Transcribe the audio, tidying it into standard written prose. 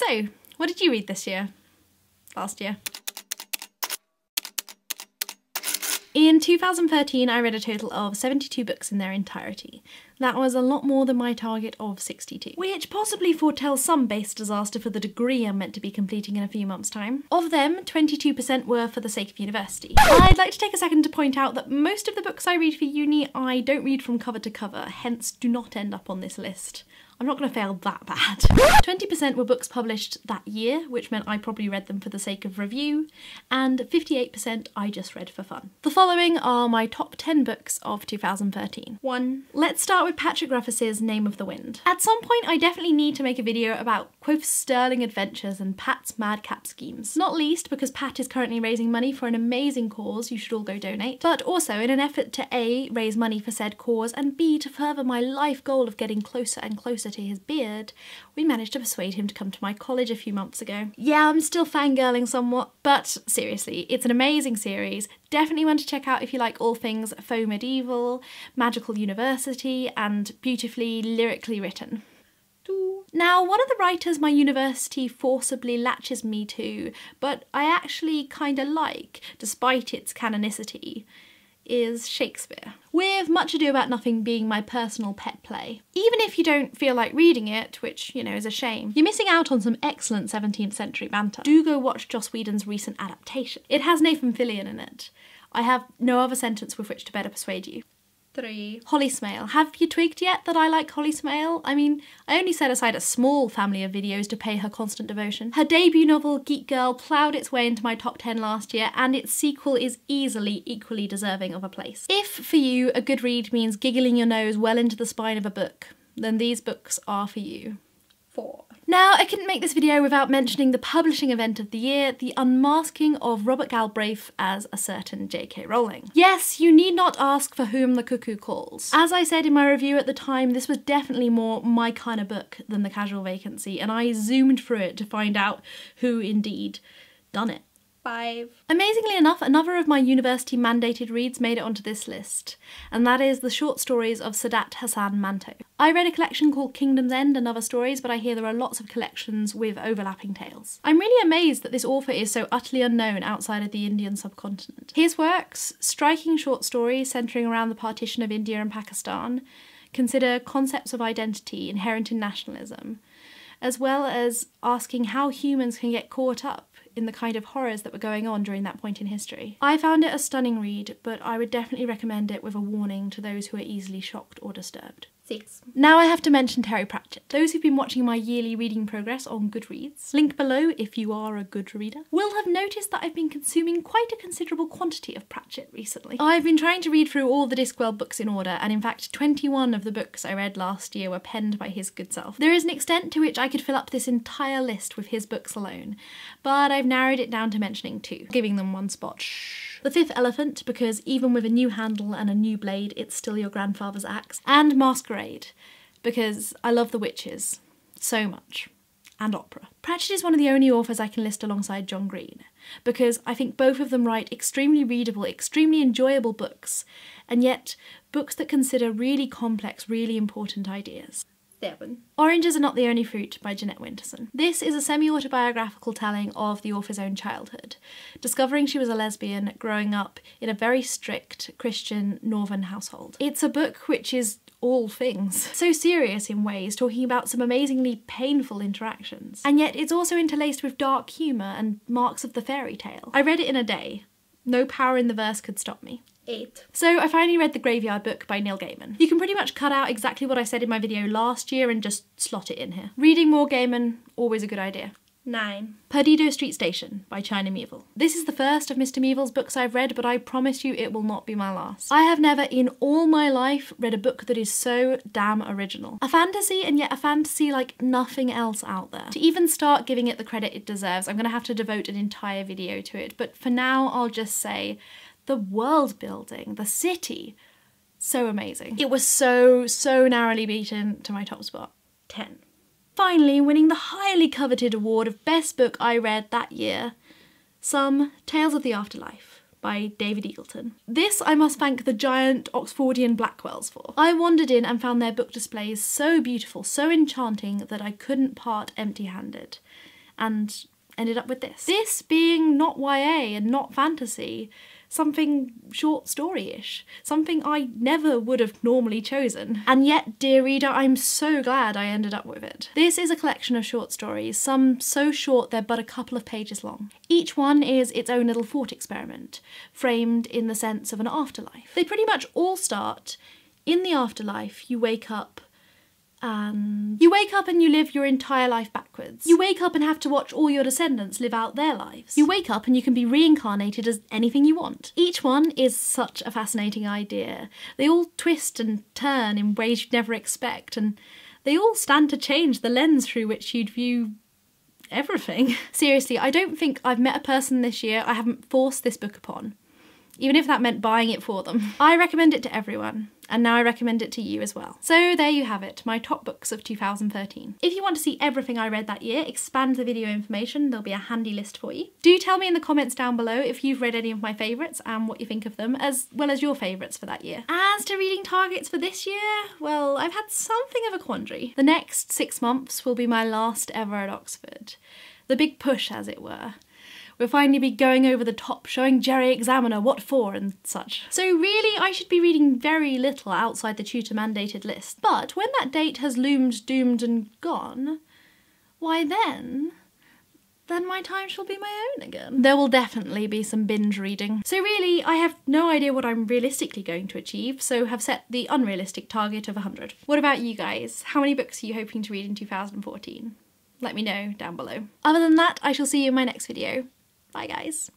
So, what did you read this year? Last year? In 2013, I read a total of 72 books in their entirety. That was a lot more than my target of 62, which possibly foretells some base disaster for the degree I'm meant to be completing in a few months' time. Of them, 22% were for the sake of university. I'd like to take a second to point out that most of the books I read for uni I don't read from cover to cover, hence do not end up on this list. I'm not going to fail that bad. 20% were books published that year, which meant I probably read them for the sake of review, and 58% I just read for fun. The following are my top 10 books of 2013. 1. Let's start with Patrick Rothfuss's Name of the Wind. At some point I definitely need to make a video about Quoth's sterling adventures and Pat's madcap schemes. Not least because Pat is currently raising money for an amazing cause, you should all go donate, but also in an effort to A, raise money for said cause, and B, to further my life goal of getting closer and closer to his beard, we managed to persuade him to come to my college a few months ago. Yeah, I'm still fangirling somewhat, but seriously, it's an amazing series. Definitely one to check out if you like all things faux medieval, magical university, and beautifully lyrically written. Now, one of the writers my university forcibly latches me to, but I actually kinda like, despite its canonicity, is Shakespeare, with Much Ado About Nothing being my personal pet play. Even if you don't feel like reading it, which, you know, is a shame, you're missing out on some excellent 17th century banter. Do go watch Joss Whedon's recent adaptation. It has Nathan Fillion in it. I have no other sentence with which to better persuade you. 3. Holly Smale. Have you twigged yet that I like Holly Smale? I mean, I only set aside a small family of videos to pay her constant devotion. Her debut novel, Geek Girl, ploughed its way into my top 10 last year, and its sequel is easily equally deserving of a place. If, for you, a good read means giggling your nose well into the spine of a book, then these books are for you. 4. Now, I couldn't make this video without mentioning the publishing event of the year, the unmasking of Robert Galbraith as a certain J.K. Rowling. Yes, you need not ask for whom the cuckoo calls. As I said in my review at the time, this was definitely more my kind of book than The Casual Vacancy, and I zoomed through it to find out who indeed done it. 5. Amazingly enough, another of my university mandated reads made it onto this list, and that is the short stories of Sadat Hassan Manto. I read a collection called Kingdom's End and Other Stories, but I hear there are lots of collections with overlapping tales. I'm really amazed that this author is so utterly unknown outside of the Indian subcontinent. His works, striking short stories centering around the partition of India and Pakistan, consider concepts of identity inherent in nationalism, as well as asking how humans can get caught up in the kind of horrors that were going on during that point in history. I found it a stunning read, but I would definitely recommend it with a warning to those who are easily shocked or disturbed. 6. Now I have to mention Terry Pratchett. Those who've been watching my yearly reading progress on Goodreads, link below if you are a good reader, will have noticed that I've been consuming quite a considerable quantity of Pratchett recently. I've been trying to read through all the Discworld books in order, and in fact 21 of the books I read last year were penned by his good self. There is an extent to which I could fill up this entire list with his books alone, but I've narrowed it down to mentioning 2, giving them one spot. Shh. The Fifth Elephant, because even with a new handle and a new blade, it's still your grandfather's axe. And Masquerade, because I love the witches so much. And opera. Pratchett is one of the only authors I can list alongside John Green, because I think both of them write extremely readable, extremely enjoyable books, and yet books that consider really complex, really important ideas. 7. Oranges Are Not the Only Fruit by Jeanette Winterson. This is a semi-autobiographical telling of the author's own childhood, discovering she was a lesbian growing up in a very strict Christian northern household. It's a book which is all things. So serious in ways, talking about some amazingly painful interactions. And yet it's also interlaced with dark humour and marks of the fairy tale. I read it in a day. No power in the verse could stop me. 8. So I finally read The Graveyard Book by Neil Gaiman. You can pretty much cut out exactly what I said in my video last year and just slot it in here. Reading more Gaiman, always a good idea. 9. Perdido Street Station by China Miéville. This is the first of Mr. Miéville's books I've read, but I promise you it will not be my last. I have never in all my life read a book that is so damn original. A fantasy, and yet a fantasy like nothing else out there. To even start giving it the credit it deserves, I'm gonna have to devote an entire video to it, but for now I'll just say the world building, the city, so amazing. It was so narrowly beaten to my top spot. 10. Finally, winning the highly coveted award of Best Book I Read that year, Some Tales of the Afterlife by David Eagleton. This I must thank the giant Oxfordian Blackwells for. I wandered in and found their book displays so beautiful, so enchanting that I couldn't part empty-handed, and ended up with this. This being not YA and not fantasy, something short story-ish, something I never would have normally chosen. And yet, dear reader, I'm so glad I ended up with it. This is a collection of short stories, some so short they're but a couple of pages long. Each one is its own little thought experiment, framed in the sense of an afterlife. They pretty much all start in the afterlife. You wake up and you live your entire life backwards. You wake up and have to watch all your descendants live out their lives. You wake up and you can be reincarnated as anything you want. Each one is such a fascinating idea. They all twist and turn in ways you'd never expect, and they all stand to change the lens through which you'd view everything. Seriously, I don't think I've met a person this year I haven't forced this book upon, even if that meant buying it for them. I recommend it to everyone, and now I recommend it to you as well. So there you have it, my top books of 2013. If you want to see everything I read that year, expand the video information, there'll be a handy list for you. Do tell me in the comments down below if you've read any of my favourites and what you think of them, as well as your favourites for that year. As to reading targets for this year, well, I've had something of a quandary. The next 6 months will be my last ever at Oxford. The big push, as it were. We'll finally be going over the top, showing Jerry Examiner what for and such. So really, I should be reading very little outside the tutor-mandated list. But when that date has loomed, doomed and gone, why then my time shall be my own again. There will definitely be some binge reading. So really, I have no idea what I'm realistically going to achieve, so have set the unrealistic target of 100. What about you guys? How many books are you hoping to read in 2014? Let me know down below. Other than that, I shall see you in my next video. Bye guys.